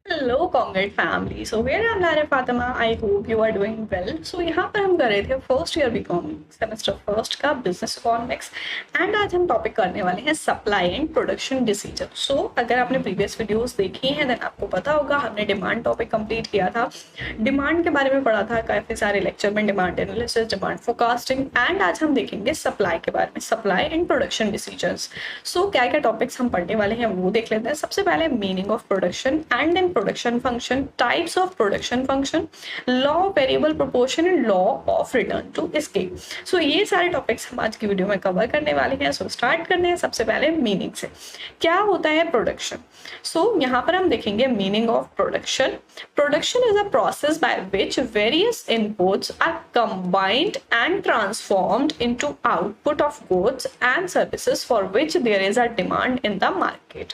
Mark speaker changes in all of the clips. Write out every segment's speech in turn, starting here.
Speaker 1: Hello congrat family. So where I am लारे Fatima, I hope you are doing well. So यहाँ पर हम कर रहे थे first year BCom semester first का बिजनेस इकोनॉमिक्स एंड आज हम टॉपिक करने वाले हैं supply and production decision. So अगर आपने प्रीवियस वीडियोस देखी हैं देन आपको पता होगा हमने डिमांड टॉपिक कंप्लीट किया था, डिमांड के बारे में पढ़ा था काफ़ी सारे लेक्चर में, demand analysis, demand forecasting and आज हम देखेंगे सप्लाई के बारे में, सप्लाई एंड प्रोडक्शन डिसीजंस। सो क्या क्या टॉपिक्स हम पढ़ने वाले हैं वो देख लेते हैं। सबसे पहले meaning of production and then production function, types of production function, law of variable proportion and law of return to scale. So ये सारे टॉपिक्स हम आज की वीडियो में कवर करने वाले हैं। सो स्टार्ट करने हैं सबसे पहले मीनिंग से। क्या होता है प्रोडक्शन? सो यहाँ पर हम देखेंगे meaning of production. Production is a process by which various inputs are combined and transformed into output of goods and services for which there is a demand in the market.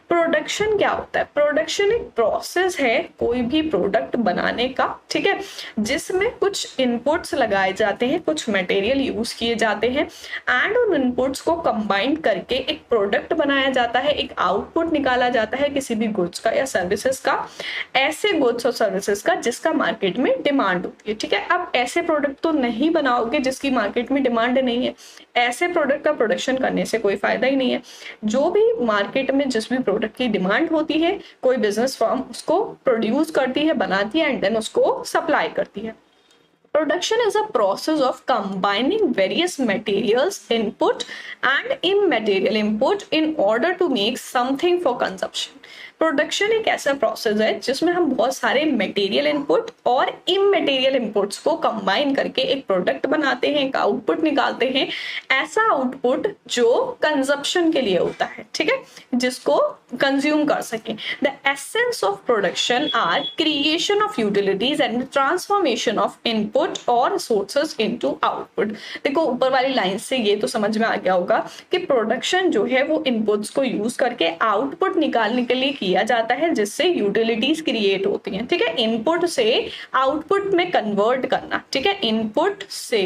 Speaker 1: Production क्या होता है? Production एक process है कोई भी product बनाने का, ठीक है, जिसमें कुछ इनपुट्स लगाए जाते हैं, कुछ मटेरियल यूज किए जाते हैं एंड उन इनपुट्स को कंबाइन करके एक प्रोडक्ट बनाया जाता है, एक आउटपुट निकाला जाता है किसी भी गुड्स का या सर्विसेज का, ऐसे गुड्स और सर्विसेज का जिसका मार्केट में डिमांड होती है, ठीक है। अब ऐसे प्रोडक्ट तो नहीं बनाओगे जिसकी मार्केट में डिमांड नहीं है, ऐसे प्रोडक्ट का प्रोडक्शन करने से कोई फायदा ही नहीं है। जो भी मार्केट में जिस भी प्रोडक्ट की डिमांड होती है कोई बिजनेस फर्म उसको प्रोड्यूस करती है, बनाती है एंड देन उसको सप्लाई करती है। Production is a process of combining various materials input and immaterial input in order to make something for consumption. Production एक ऐसा प्रोसेस है जिसमें हम बहुत सारे मटेरियल इनपुट और इमटेरियल इनपुट्स को कंबाइन करके एक प्रोडक्ट बनाते हैं, एक आउटपुट निकालते हैं, ऐसा आउटपुट जो कंजप्शन के लिए होता है, ठीक है, जिसको कंज्यूम कर सके। The essence of production are creation of utilities and transformation of input और सोर्सेस इनटू आउटपुट। देखो ऊपर वाली लाइन से ये तो समझ में आ गया होगा कि प्रोडक्शन जो है वो इनपुट्स को यूज करके आउटपुट निकालने के लिए किया जाता है जिससे यूटिलिटीज क्रिएट होती हैं, ठीक है। इनपुट से आउटपुट में कन्वर्ट करना, ठीक है, इनपुट से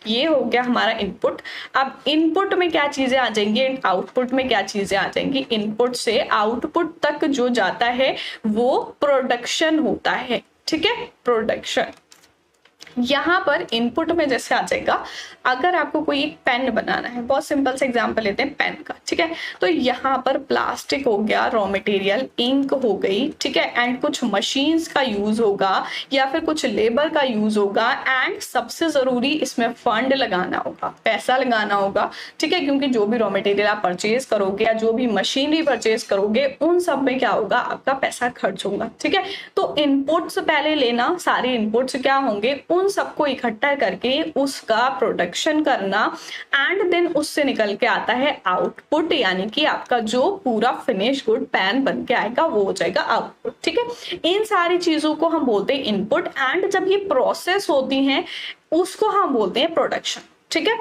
Speaker 1: ये हो गया हमारा इनपुट। अब इनपुट में क्या चीजें आ जाएंगी, आउटपुट में क्या चीजें आ जाएंगी। इनपुट से आउटपुट तक जो जाता है वो प्रोडक्शन होता है, ठीक है, प्रोडक्शन। यहाँ पर इनपुट में जैसे आ जाएगा, अगर आपको कोई एक पेन बनाना है, बहुत सिंपल से एग्जांपल लेते हैं पेन का, ठीक है, तो यहाँ पर प्लास्टिक हो गया रॉ मटेरियल, इंक हो गई, ठीक है, एंड कुछ मशीन्स का यूज होगा या फिर कुछ लेबर का यूज होगा एंड सबसे जरूरी इसमें फंड लगाना होगा, पैसा लगाना होगा, ठीक है, क्योंकि जो भी रॉ मटेरियल आप परचेज करोगे या जो भी मशीनरी परचेज करोगे उन सब में क्या होगा, आपका पैसा खर्च होगा, ठीक है। तो इनपुट्स पहले लेना, सारे इनपुट्स क्या होंगे उन सबको इकट्ठा करके उसका प्रोडक्शन करना एंड देन उससे निकल के आता है आउटपुट, यानी कि आपका जो पूरा फिनिश गुड पैन बन के आएगा वो हो जाएगा आउटपुट, ठीक है। इन सारी चीजों को हम बोलते हैं इनपुट एंड जब ये प्रोसेस होती हैं उसको हम बोलते हैं प्रोडक्शन, ठीक है।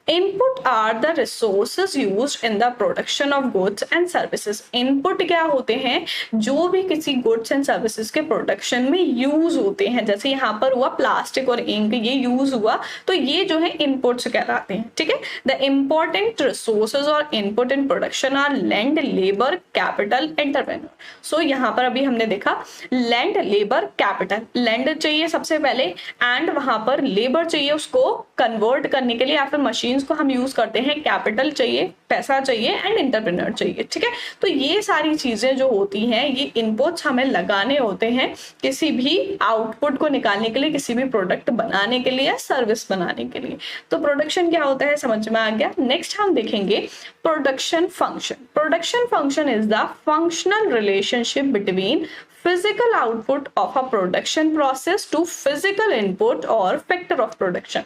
Speaker 1: Input are the resources used in the production of goods and services. Input क्या होते हैं, जो भी किसी गुड्स एंड सर्विसेज के प्रोडक्शन में यूज होते हैं, जैसे यहाँ पर हुआ प्लास्टिक और इंक, ये यूज हुआ तो ये जो है इनपुट्स कहलाते हैं, ठीक है। द इम्पोर्टेंट रिसोर्सेज और input in production are land, labour, capital, entrepreneur. So यहाँ पर अभी हमने देखा लैंड, लेबर, कैपिटल। लैंड चाहिए सबसे पहले एंड वहां पर लेबर चाहिए उसको कन्वर्ट करने के लिए या फिर मशीन को हम यूज करते हैं, कैपिटल चाहिए, पैसा चाहिए एंड एंटरप्रेन्योर चाहिए, ठीक है। तो ये सारी चीजें जो होती हैं ये इनपुट्स हमें लगाने होते हैं किसी भी आउटपुट को निकालने के लिए, किसी भी प्रोडक्ट बनाने के लिए या सर्विस बनाने के लिए। तो प्रोडक्शन क्या होता है समझ में आ गया। नेक्स्ट हम देखेंगे production function. Production function is the functional relationship between physical output of a production process to physical input और factor of production।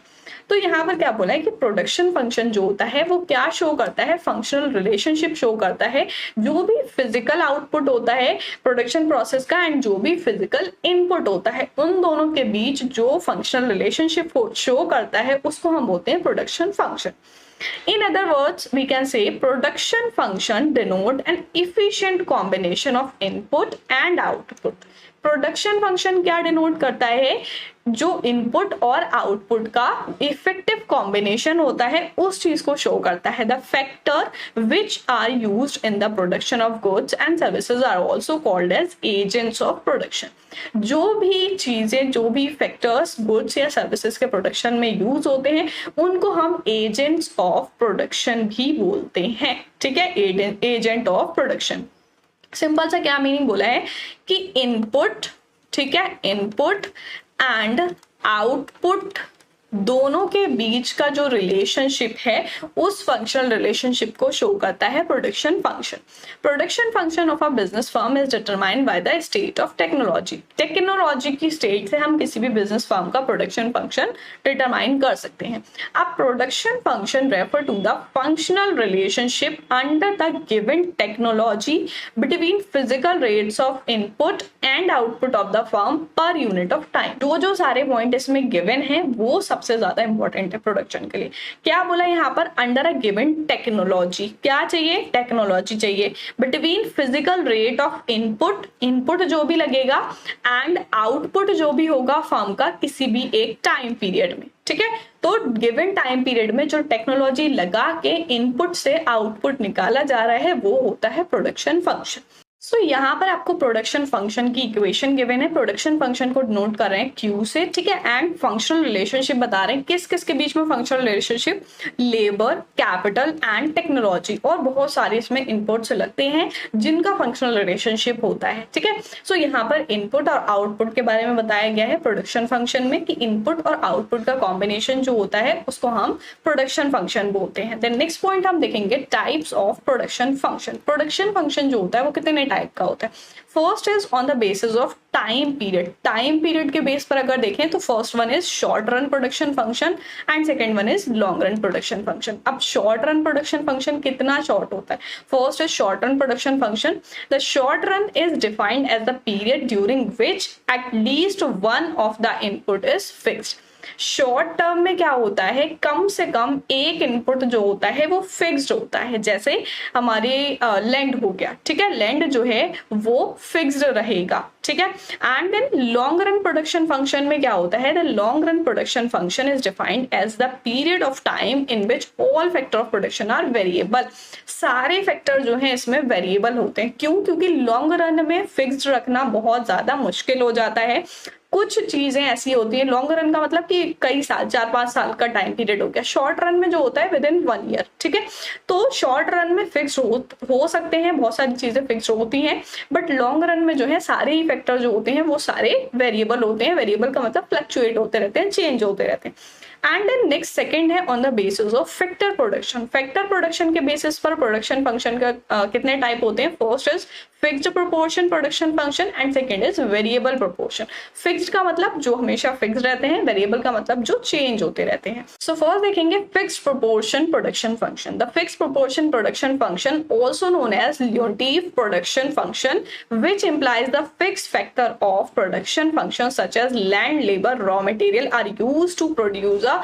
Speaker 1: तो यहाँ पर क्या बोला है कि प्रोडक्शन फंक्शन जो होता है वो क्या शो करता है, फंक्शनल रिलेशनशिप शो करता है, जो भी फिजिकल आउटपुट होता है प्रोडक्शन प्रोसेस का एंड जो भी फिजिकल इनपुट होता है उन दोनों के बीच जो फंक्शनल रिलेशनशिप शो करता है उसको हम बोलते हैं production function. In other words, we can say production function denote an efficient combination of input and output. Production function क्या डिनोट करता है, जो इनपुट और आउटपुट का इफेक्टिव कॉम्बिनेशन होता है उस चीज को शो करता है। The factor which are used in the production of goods and services are also called as agents of production. जो भी चीजें, जो भी फैक्टर्स गुड्स या सर्विसेज के प्रोडक्शन में यूज होते हैं उनको हम एजेंट्स ऑफ प्रोडक्शन भी बोलते हैं। ठीक है, एजेंट ऑफ प्रोडक्शन। सिंपल सा क्या मीनिंग बोला है कि इनपुट, ठीक है, इनपुट एंड आउटपुट दोनों के बीच का जो रिलेशनशिप है उस फंक्शनल रिलेशनशिप को शो करता है production function. Production function of a business firm is determined by the state of technology. Technology की स्टेट से हम किसी भी बिजनेस फर्म का प्रोडक्शन फंक्शन डिटरमाइन कर सकते हैं। अब production function refer to the functional relationship under the given technology between physical rates of input and output of the firm per unit of time. जो सारे पॉइंट इसमें given है वो सबसे ज्यादा इंपॉर्टेंट है प्रोडक्शन के लिए। क्या बोला यहाँ पर, अंडर अ गिवन टेक्नोलॉजी, क्या चाहिए, टेक्नोलॉजी चाहिए, between physical rate of input, input जो भी लगेगा, एंड आउटपुट जो भी होगा फर्म का किसी भी एक टाइम पीरियड में। ठीक है, तो गिवन टाइम पीरियड में जो टेक्नोलॉजी लगा के इनपुट से आउटपुट निकाला जा रहा है वो होता है प्रोडक्शन फंक्शन। सो यहाँ पर आपको प्रोडक्शन फंक्शन की इक्वेशन गिवन है। प्रोडक्शन फंक्शन को नोट कर रहे हैं क्यू से, ठीक है, एंड फंक्शनल रिलेशनशिप बता रहे हैं किस किस के बीच में functional relationship, labour, capital and technology, और बहुत सारे इसमें इनपुट्स लगते हैं जिनका फंक्शनल रिलेशनशिप होता है। ठीक है, सो यहाँ पर इनपुट और आउटपुट के बारे में बताया गया है प्रोडक्शन फंक्शन में कि इनपुट और आउटपुट का कॉम्बिनेशन जो होता है उसको हम प्रोडक्शन फंक्शन बोलते हैं। देन नेक्स्ट पॉइंट हम देखेंगे types of production function. Production function जो होता है वो कितने टाइप का होता है। First is on the basis of time period. Time period के बेस पर अगर देखें तो first one is short run production function and second one is long run production function. अब शॉर्ट रन प्रोडक्शन फंक्शन कितना शॉर्ट होता है, first is short run production function. The short run is defined as the period during which at least one of the input is fixed. Short term में क्या होता है, कम से कम एक input जो होता है वो फिक्स्ड होता है, जैसे हमारे लैंड हो गया, ठीक है, लैंड जो है वो फिक्स्ड रहेगा। ठीक है, and then long run production function में क्या होता है, the long run production function is defined as the period of time in which all factor of production are variable. सारे फैक्टर जो हैं इसमें वेरिएबल होते हैं। क्यों, क्योंकि लॉन्ग रन में फिक्स्ड रखना बहुत ज्यादा मुश्किल हो जाता है। कुछ चीजें ऐसी होती है, लॉन्ग रन का मतलब कि कई साल, 4-5 साल का टाइम पीरियड हो गया। शॉर्ट रन में जो होता है विद इन 1 ईयर। ठीक है, तो शॉर्ट रन में फिक्स हो सकते हैं, बहुत सारी चीजें फिक्स होती हैं, बट लॉन्ग रन में जो है सारे ही फैक्टर जो होते हैं वो सारे वेरिएबल होते हैं। वेरिएबल का मतलब फ्लक्चुएट होते रहते हैं, चेंज होते रहते हैं। एंड देन नेक्स्ट सेकंड है on the basis of factor production. Factor production के बेसिस पर प्रोडक्शन फंक्शन का कितने टाइप होते हैं, first is fixed proportion production function and second is variable proportion. Fixed का मतलब जो हमेशा फिक्स्ड रहते हैं, वेरिएबल का मतलब जो चेंज होते रहते हैं। सो फर्स्ट देखेंगे fixed proportion production function. The fixed proportion production function also known as Leontief production function which implies the fixed factor of production functions such as land, labor, raw material are used to produce a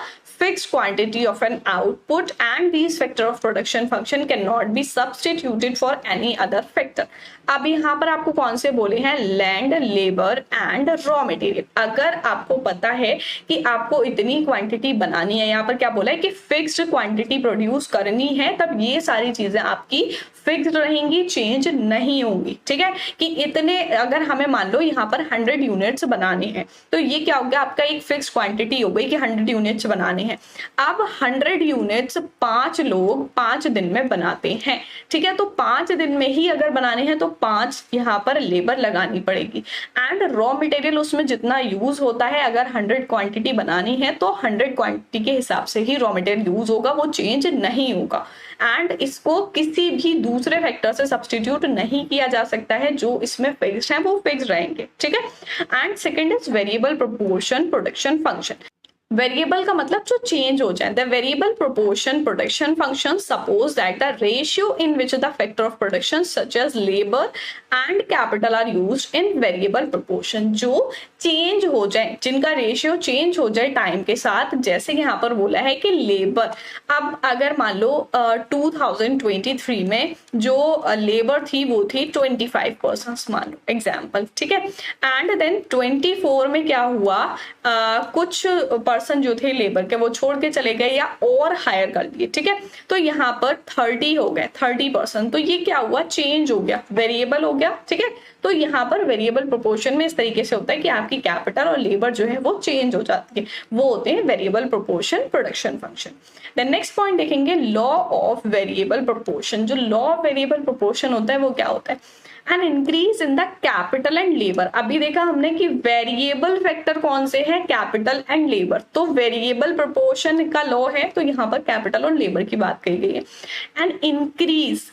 Speaker 1: fixed quantity of an output, and these factor of production function cannot be substituted for any other factor. अब यहाँ पर आपको कौन से बोले हैं, land, labour and raw material. अगर आपको पता है कि आपको इतनी क्वांटिटी बनानी है, यहाँ पर क्या बोला है कि फिक्स्ड क्वांटिटी प्रोड्यूस करनी है, तब ये सारी चीजें आपकी फिक्स्ड रहेंगी, चेंज नहीं होंगी। ठीक है, कि इतने, अगर हमें मान लो यहाँ पर 100 यूनिट्स बनाने हैं तो ये क्या हो गया, आपका एक फिक्स क्वांटिटी हो गई कि 100 यूनिट्स बनाने हैं। अब 100 यूनिट्स 5 लोग 5 दिन में बनाते हैं। ठीक है, तो 5 दिन में ही अगर बनाने हैं तो 5 यहाँ पर लेबर लगानी पड़ेगी। एंड रॉ मटेरियल उसमें जितना यूज होता है, अगर 100 क्वांटिटी बनानी है तो 100 क्वांटिटी के हिसाब से ही रॉ मटेरियल यूज होगा, वो चेंज नहीं होगा। एंड इसको किसी भी दूसरे फैक्टर से सब्सटीट्यूट नहीं किया जा सकता है, जो इसमें फिक्स्ड है वो फिक्स्ड रहेंगे। ठीक है, and second is variable proportion production function. Variable का मतलब जो चेंज हो जाए। The variable proportion production function suppose that the ratio in which the factor of production such as labour and capital are used in variable proportion, जो change हो जाए, जिनका ratio change हो जाए टाइम के साथ। जैसे यहाँ पर बोला है कि लेबर, अब अगर मान लो 2023 में जो लेबर थी वो थी 25% मान लो एग्जाम्पल, ठीक है। एंड देन 24 में क्या हुआ, कुछ पर्सन जो थे लेबर के वो छोड़ के चले गए या और हायर कर दिए, ठीक है। तो यहाँ पर 30 हो गए, 30%, तो ये क्या हुआ, चेंज हो गया, वेरिएबल हो गया, ठीक है। तो यहाँ पर वेरिएबल प्रोपोर्शन में इस तरीके से होता है कि आपकी कैपिटल और लेबर जो है वो चेंज हो जाती है, वो होते हैं variable proportion production function. Then next point देखेंगे लॉ ऑफ वेरिएबल प्रोपोर्शन। जो लॉ ऑफ वेरिएबल प्रोपोर्शन होता है वो क्या होता है, an increase in the capital and labour. अभी देखा हमने कि वेरिएबल फैक्टर कौन से हैं, कैपिटल एंड लेबर, तो वेरिएबल प्रोपोर्शन का लॉ है, तो यहाँ पर कैपिटल और लेबर की बात कही गई है। And increase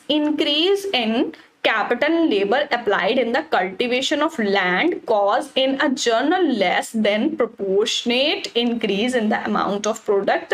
Speaker 1: in capital and labor applied in the cultivation of land cause in a journal less than proportionate increase in the amount of product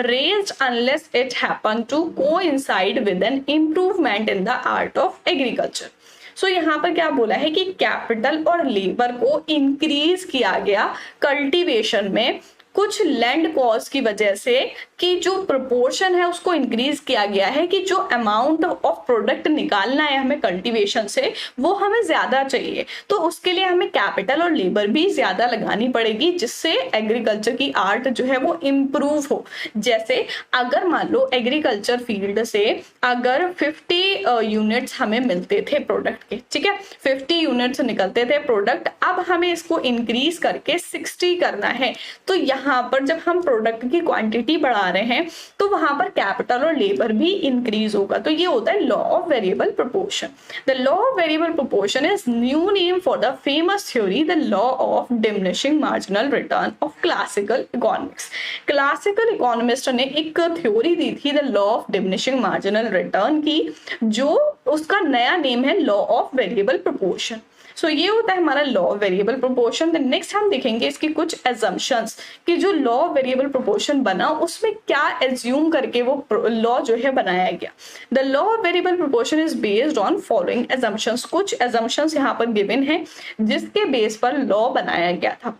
Speaker 1: raised unless it happen to coincide with an improvement in the art of agriculture। सो यहाँ पर क्या बोला है कि capital और labour को increase किया गया कल्टीवेशन में कुछ लैंड कॉस्ट की वजह से, कि जो प्रोपोर्शन है उसको इंक्रीज किया गया है, कि जो अमाउंट ऑफ प्रोडक्ट निकालना है हमें कल्टीवेशन से वो हमें ज्यादा चाहिए, तो उसके लिए हमें कैपिटल और लेबर भी ज्यादा लगानी पड़ेगी, जिससे एग्रीकल्चर की आर्ट जो है वो इम्प्रूव हो। जैसे अगर मान लो एग्रीकल्चर फील्ड से अगर 50 यूनिट्स हमें मिलते थे प्रोडक्ट के, ठीक है, 50 यूनिट्स निकलते थे प्रोडक्ट, अब हमें इसको इंक्रीज करके 60 करना है, तो यहाँ पर जब हम प्रोडक्ट की क्वांटिटी बढ़ा रहे हैं तो वहां पर कैपिटल और लेबर भी इंक्रीज होगा। तो ये होता है law of variable proportion. The law of variable proportion is new name for the famous theory the law of diminishing marginal return of classical economics. Classical economist ने एक थ्योरी दी थी the law of diminishing marginal return की, जो उसका नया name है law of variable proportion. So ये होता है हमारा law of variable proportion. Then next हम देखेंगे इसकी कुछ एजम्पशंस, कि जो लॉ ऑफ वेरिएबल प्रोपोर्शन बना उसमें क्या एज्यूम करके वो लॉ जो है बनाया गया। The law of variable proportion is based on following assumptions. कुछ एजम्पशंस यहाँ पर गिवन है जिसके बेस पर लॉ बनाया गया था।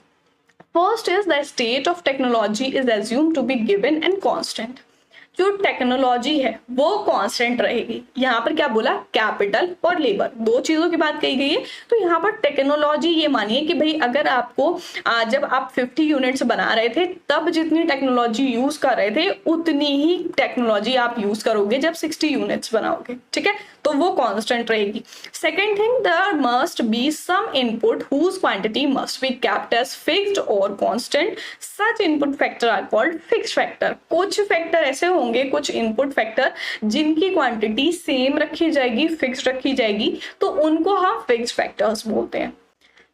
Speaker 1: First is the state of technology is assume to be given and constant. जो टेक्नोलॉजी है वो कांस्टेंट रहेगी। यहाँ पर क्या बोला, कैपिटल और लेबर, दो चीजों की बात कही गई है। तो यहाँ पर टेक्नोलॉजी ये मानिए कि भाई अगर आपको जब आप 50 यूनिट्स बना रहे थे तब जितनी टेक्नोलॉजी यूज कर रहे थे उतनी ही टेक्नोलॉजी आप यूज करोगे जब 60 यूनिट्स बनाओगे, ठीक है, तो वो कांस्टेंट रहेगी। Second thing, there must be some input whose quantity must be kept as fixed और constant. Such input factor are called fixed factor. कुछ फैक्टर ऐसे होंगे, कुछ इनपुट फैक्टर जिनकी क्वांटिटी सेम रखी जाएगी, फिक्स्ड रखी जाएगी, तो उनको हम फिक्स्ड फैक्टर्स बोलते हैं।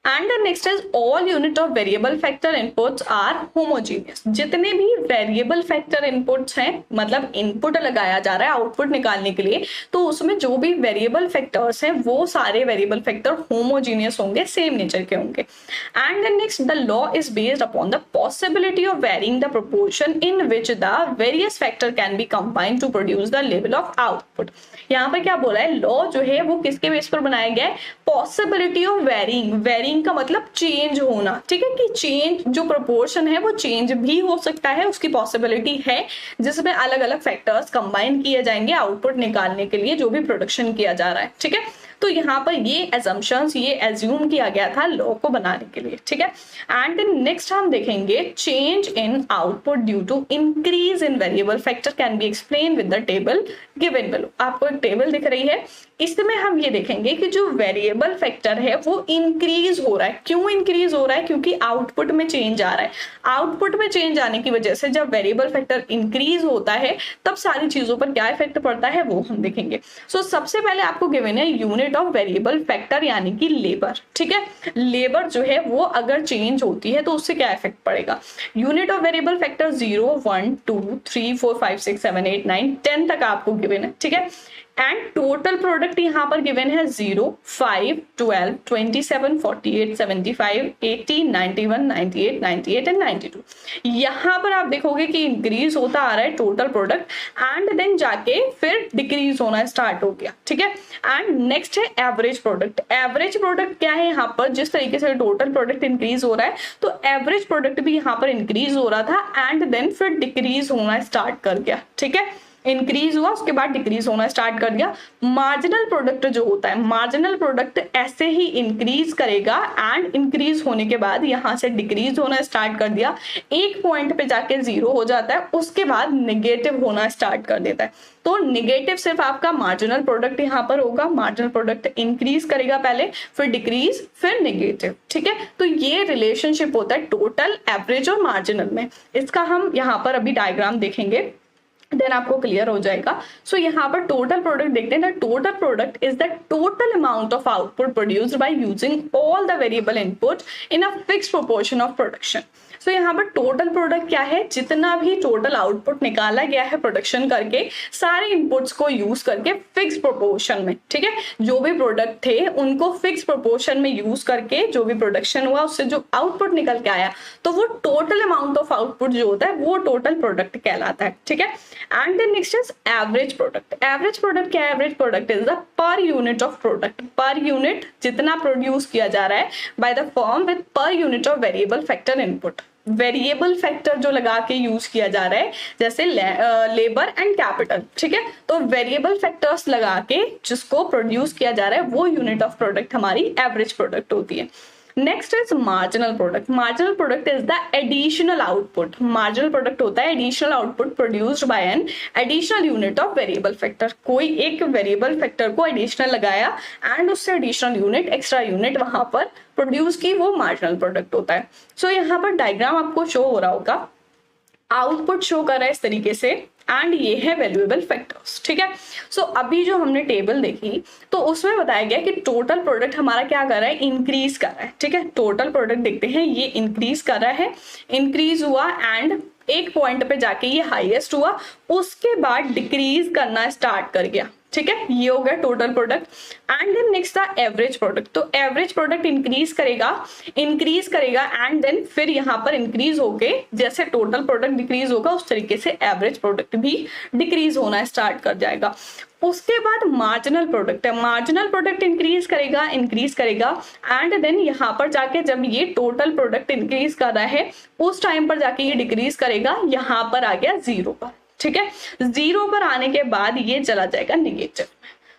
Speaker 1: And the next is all unit of variable factor inputs are homogeneous. जितने भी वेरिएबल फैक्टर इनपुट्स हैं, मतलब इनपुट लगाया जा रहा है आउटपुट निकालने के लिए, तो उसमें जो भी वेरिएबल फैक्टर्स हैं वो सारे वेरिएबल फैक्टर होमोजीनियस होंगे, सेम नेचर के होंगे। And the next, the law is based upon the possibility of varying the proportion in which the various factor can be combined to produce the level of output. यहाँ पर क्या बोला है, law जो है वो किसके बेस पर बनाया गया है, पॉसिबिलिटी ऑफ वेरिंग का मतलब चेंज होना, ठीक है, कि चेंज जो प्रोपोर्शन है वो चेंज भी हो सकता है, उसकी पॉसिबिलिटी है, जिसमें अलग अलग फैक्टर्स कंबाइन किए जाएंगे आउटपुट निकालने के लिए जो भी प्रोडक्शन किया जा रहा है, ठीक है। तो यहाँ पर ये एजम्पशंस, ये एज्यूम किया गया था लॉ को बनाने के लिए, ठीक है। एंड देन नेक्स्ट हम देखेंगे change in output due to increase in variable factor can be explain with the table given below. आपको एक टेबल दिख रही है, इसमें हम ये देखेंगे कि जो वेरिएबल फैक्टर है वो इंक्रीज हो रहा है। क्यों इंक्रीज हो रहा है, क्योंकि आउटपुट में चेंज आ रहा है। आउटपुट में चेंज आने की वजह से जब वेरिएबल फैक्टर इंक्रीज होता है तब सारी चीजों पर क्या इफेक्ट पड़ता है वो हम देखेंगे। सो सबसे पहले आपको गिवन है यूनिट ऑफ वेरिएबल फैक्टर यानी कि लेबर, ठीक है। लेबर जो है वो अगर चेंज होती है तो उससे क्या इफेक्ट पड़ेगा। यूनिट ऑफ वेरिएबल फैक्टर 0, 1, 2, 3, 4, 5, 6, 7, 8, 9, 10 तक आपको गिवन है, ठीक है। एंड टोटल प्रोडक्ट यहाँ पर गिवन है 0, 5, 12, 27, 48, 75, 80, 91, 98, 98 एंड 92। यहाँ पर आप देखोगे कि इंक्रीज होता आ रहा है टोटल प्रोडक्ट एंड देन जाके फिर डिक्रीज होना स्टार्ट हो गया, ठीक है। एंड नेक्स्ट है एवरेज प्रोडक्ट। एवरेज प्रोडक्ट क्या है, यहाँ पर जिस तरीके से टोटल प्रोडक्ट इंक्रीज हो रहा है तो एवरेज प्रोडक्ट भी यहाँ पर इंक्रीज हो रहा था एंड देन फिर डिक्रीज होना स्टार्ट कर गया, ठीक है। इंक्रीज हुआ उसके बाद डिक्रीज होना स्टार्ट कर दिया। मार्जिनल प्रोडक्ट जो होता है, मार्जिनल प्रोडक्ट ऐसे ही इंक्रीज करेगा एंड इंक्रीज होने के बाद यहां से डिक्रीज होना स्टार्ट कर दिया, एक पॉइंट पे जाके 0 हो जाता है, उसके बाद नेगेटिव होना स्टार्ट कर देता है। तो नेगेटिव सिर्फ आपका मार्जिनल प्रोडक्ट यहाँ पर होगा, मार्जिनल प्रोडक्ट इंक्रीज करेगा पहले, फिर डिक्रीज, फिर नेगेटिव, ठीक है। तो ये रिलेशनशिप होता है टोटल, एवरेज और मार्जिनल में। इसका हम यहाँ पर अभी डायग्राम देखेंगे, देन आपको क्लियर हो जाएगा। सो यहाँ पर टोटल प्रोडक्ट देखते हैं ना, total product is the total amount of output produced by using all the variable input in a fixed proportion of production. So यहाँ पर टोटल प्रोडक्ट क्या है, जितना भी टोटल आउटपुट निकाला गया है प्रोडक्शन करके सारे इनपुट्स को यूज करके फिक्स प्रोपोर्शन में, ठीक है। जो भी प्रोडक्ट थे उनको फिक्स प्रोपोर्शन में यूज करके जो भी प्रोडक्शन हुआ उससे जो आउटपुट निकल के आया तो वो टोटल अमाउंट ऑफ आउटपुट जो होता है वो टोटल प्रोडक्ट कहलाता है, ठीक है। And then next is average product. Average product क्या है, average product is the per unit of product, per unit जितना प्रोड्यूस किया जा रहा है by the firm with per unit of variable factor input. Variable factor जो लगा के यूज किया जा रहा है जैसे लेबर एंड कैपिटल, ठीक है। तो वेरिएबल फैक्टर्स लगा के जिसको प्रोड्यूस किया जा रहा है वो यूनिट ऑफ प्रोडक्ट हमारी एवरेज प्रोडक्ट होती है। Next is marginal product. Marginal product is the additional output. Marginal product होता है additional output produced bye an additional unit of variable factor. कोई एक वेरिएबल फैक्टर को एडिशनल लगाया एंड उससे एडिशनल यूनिट, एक्स्ट्रा यूनिट वहां पर प्रोड्यूस की, वो मार्जिनल प्रोडक्ट होता है। सो यहाँ पर डायग्राम आपको शो हो रहा होगा, आउटपुट शो कर रहा है इस तरीके से एंड ये है वैल्यूएबल फैक्टर्स, ठीक है। सो अभी जो हमने टेबल देखी तो उसमें बताया गया कि टोटल प्रोडक्ट हमारा क्या कर रहा है, इंक्रीज कर रहा है, ठीक है। टोटल प्रोडक्ट देखते हैं, ये इंक्रीज कर रहा है, इंक्रीज हुआ एंड एक पॉइंट पे जाके ये हाईएस्ट हुआ, उसके बाद डिक्रीज करना स्टार्ट कर गया, ठीक है। ये हो गया total product. And then next था एवरेज प्रोडक्ट। तो एवरेज प्रोडक्ट इंक्रीज करेगा एंड देन फिर यहाँ पर इंक्रीज होके जैसे टोटल प्रोडक्ट डिक्रीज होगा उस तरीके से एवरेज प्रोडक्ट भी डिक्रीज होना स्टार्ट कर जाएगा। उसके बाद मार्जिनल प्रोडक्ट है। मार्जिनल प्रोडक्ट इंक्रीज करेगा एंड देन यहाँ पर जाके जब ये टोटल प्रोडक्ट इंक्रीज कर रहा है उस टाइम पर जाके ये डिक्रीज करेगा, यहाँ पर आ गया 0 पर, ठीक है। 0 पर आने के बाद ये चला जाएगा निगेटिव।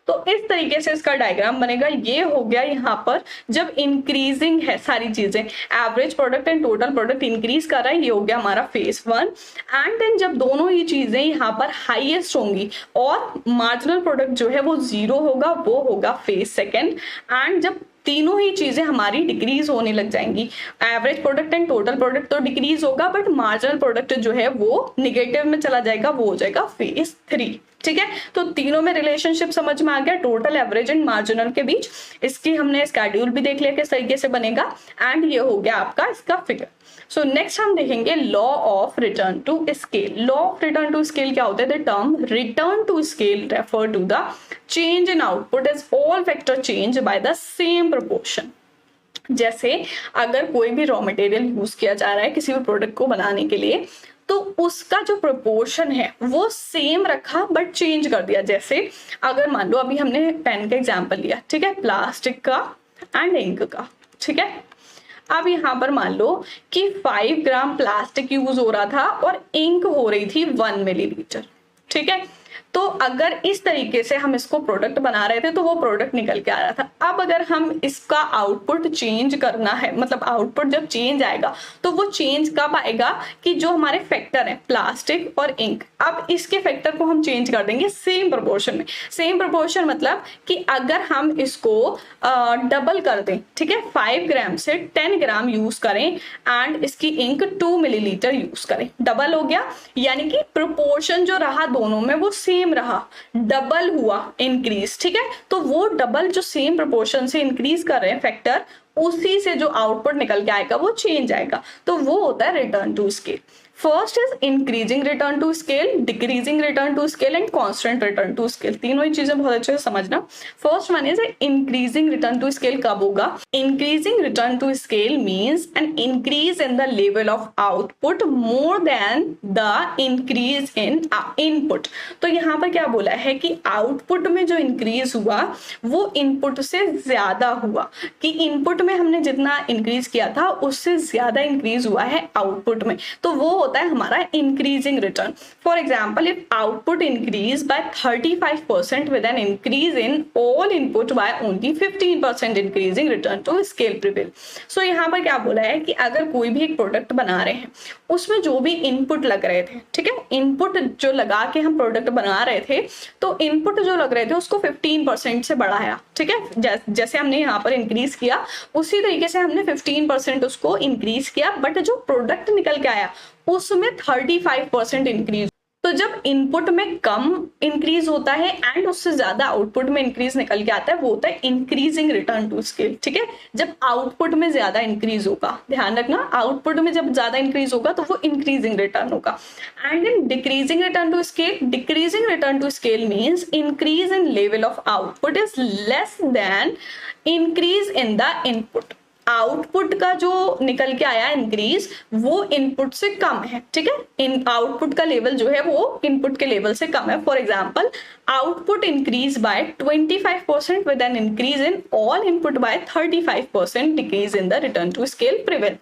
Speaker 1: तो इस तरीके से इसका डायग्राम बनेगा। ये हो गया यहाँ पर जब इंक्रीजिंग है सारी चीजें, average product and total product increase कर रहा है, ये हो गया हमारा फेज 1। एंड देन जब दोनों ही चीजें यहाँ पर हाईएस्ट होंगी और मार्जिनल प्रोडक्ट जो है वो 0 होगा, वो होगा फेज 2। एंड जब तीनों ही चीजें हमारी डिक्रीज होने लग जाएंगी, average product and total product तो डिक्रीज होगा बट मार्जिनल प्रोडक्ट जो है वो निगेटिव में चला जाएगा, वो हो जाएगा फेज 3, ठीक है। तो तीनों में रिलेशनशिप समझ में आ गया टोटल, एवरेज एंड मार्जिनल के बीच। इसकी हमने स्केड्यूल भी देख लिया किस तरीके से बनेगा एंड ये हो गया आपका इसका फिगर। सो नेक्स्ट हम देखेंगे law of return to scale. Law of return to scale क्या होता है, the term return to scale refer to the change in output as all factor change by the same proportion. जैसे अगर कोई भी raw material use किया जा रहा है किसी भी प्रोडक्ट को बनाने के लिए तो उसका जो प्रोपोर्शन है वो सेम रखा बट चेंज कर दिया। जैसे अगर मान लो अभी हमने पेन का एग्जांपल लिया, ठीक है, प्लास्टिक का एंड इंक का, ठीक है। अब यहाँ पर मान लो कि 5 ग्राम प्लास्टिक यूज हो रहा था और इंक हो रही थी 1 मिलीलीटर, ठीक है। तो अगर इस तरीके से हम इसको प्रोडक्ट बना रहे थे तो वो प्रोडक्ट निकल के आ रहा था। अब अगर हम इसका आउटपुट चेंज करना है, मतलब आउटपुट जब चेंज आएगा तो वो चेंज कब आएगा कि जो हमारे फैक्टर है प्लास्टिक और इंक, अब इसके फैक्टर को हम चेंज कर देंगे सेम प्रोपोर्शन में। सेम प्रोपोर्शन मतलब कि अगर हम इसको डबल कर दें, ठीक है, 5 ग्राम से 10 ग्राम यूज करें एंड इसकी इंक 2 मिलीलीटर यूज करें, डबल हो गया। यानी कि प्रोपोर्शन जो रहा दोनों में वो सेम रहा, डबल हुआ इंक्रीज, ठीक है। तो वो डबल जो सेम प्रोपोर्शन से इंक्रीज कर रहे हैं फैक्टर, उसी से जो आउटपुट निकल के आएगा वो चेंज आएगा, तो वो होता है return to scale. First is increasing return to scale, decreasing return to scale and constant return to scale. तीनों ही चीजें बहुत अच्छे से समझना। First one is increasing return to scale कब होगा? Increasing return to scale means an increase in the level of output more than the increase in input. तो यहाँ पर क्या बोला है कि आउटपुट में जो इंक्रीज हुआ वो इनपुट से ज्यादा हुआ, कि इनपुट में हमने जितना इंक्रीज किया था उससे ज्यादा इंक्रीज हुआ है आउटपुट में, तो वो होता है हमारा increasing return. For example, if output increase by 35% with an increase in all input by only 15% increasing return to scale prevail. So यहाँ पर क्या बोला है कि अगर कोई भी एक प्रोडक्ट बना रहे हैं उसमें जो भी इनपुट लग रहे थे, ठीक है, इनपुट जो लगा के हम प्रोडक्ट बना रहे थे, तो इनपुट जो लग रहे थे उसको 15% से बढ़ाया, ठीक है, जैसे हमने यहाँ पर इंक्रीज किया उसी तरीके से हमने 15% उसको इंक्रीज किया, बट जो प्रोडक्ट निकल के आया उसमें 35% इंक्रीज। तो जब इनपुट में कम इंक्रीज होता है एंड उससे ज्यादा आउटपुट में इंक्रीज निकल के आता है, वो होता है इंक्रीजिंग रिटर्न टू स्केल, ठीक है। जब आउटपुट में ज्यादा इंक्रीज होगा, ध्यान रखना, आउटपुट में जब ज्यादा इंक्रीज होगा तो वो इंक्रीजिंग रिटर्न होगा। And in decreasing return to scale, decreasing return to scale means increase in level of output is less than increase in the input. Output का जो निकल के आया इंक्रीज वो इनपुट से कम है, ठीक है, इन आउटपुट का लेवल जो है वो इनपुट के लेवल से कम है। For example, output increase by 25% with an increase in all input by 35% decrease in the return to scale prevail.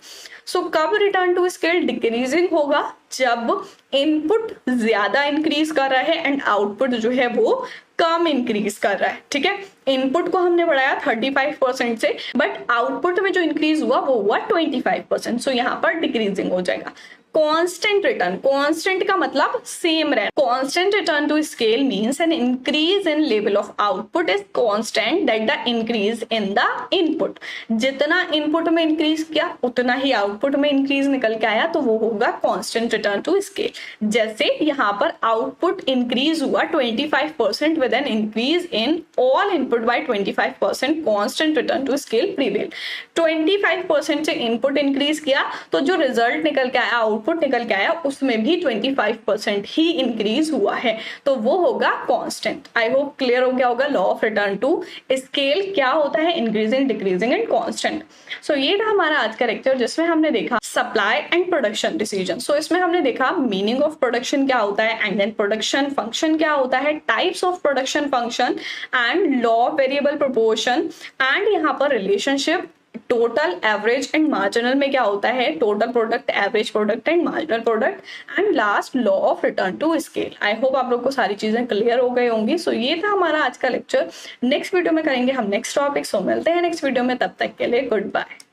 Speaker 1: So कब रिटर्न टू स्केल डिक्रीजिंग होगा? जब इनपुट ज्यादा इंक्रीज कर रहा है एंड आउटपुट जो है वो कम इंक्रीज कर रहा है, ठीक है। इनपुट को हमने बढ़ाया 35% से, बट आउटपुट में जो इंक्रीज हुआ वो हुआ 25%। सो यहाँ पर डिक्रीजिंग हो जाएगा। कांस्टेंट रिटर्न, कांस्टेंट का मतलब सेम रहना। Constant return to scale means an increase in level of output is constant that the increase in the input. जितना इनपुट में इंक्रीज किया उतना ही आउटपुट में इंक्रीज निकल के आया, तो वो होगा कांस्टेंट रिटर्न टू स्केल। जैसे यहाँ पर आउटपुट इंक्रीज हुआ 25% with an increase in all input by 25%, constant return to scale prevail. 25% से इनपुट इंक्रीज किया तो जो रिजल्ट निकल के आया, आउटपुट निकल के आया, उसमें भी 25% ही इंक्रीज हुआ है, तो वो होगा कांस्टेंट। आई होप क्लियर हो गया होगा law of return to scale क्या होता है, increasing, decreasing and constant. So ये था हमारा आज का लेक्चर जिसमें हमने देखा supply and production decision. So इसमें हमने देखा मीनिंग ऑफ प्रोडक्शन क्या होता है, एंड देन प्रोडक्शन फंक्शन क्या होता है, types of production function and law of variable proportion, and यहाँ पर relationship total, average and marginal में क्या होता है, total product, average product and marginal product, and last law of return to scale. I hope आप लोग को सारी चीजें क्लियर हो गई होंगी। सो ये था हमारा आज का लेक्चर। नेक्स्ट वीडियो में करेंगे हम नेक्स्ट टॉपिक। सो मिलते हैं नेक्स्ट वीडियो में, तब तक के लिए गुड बाय।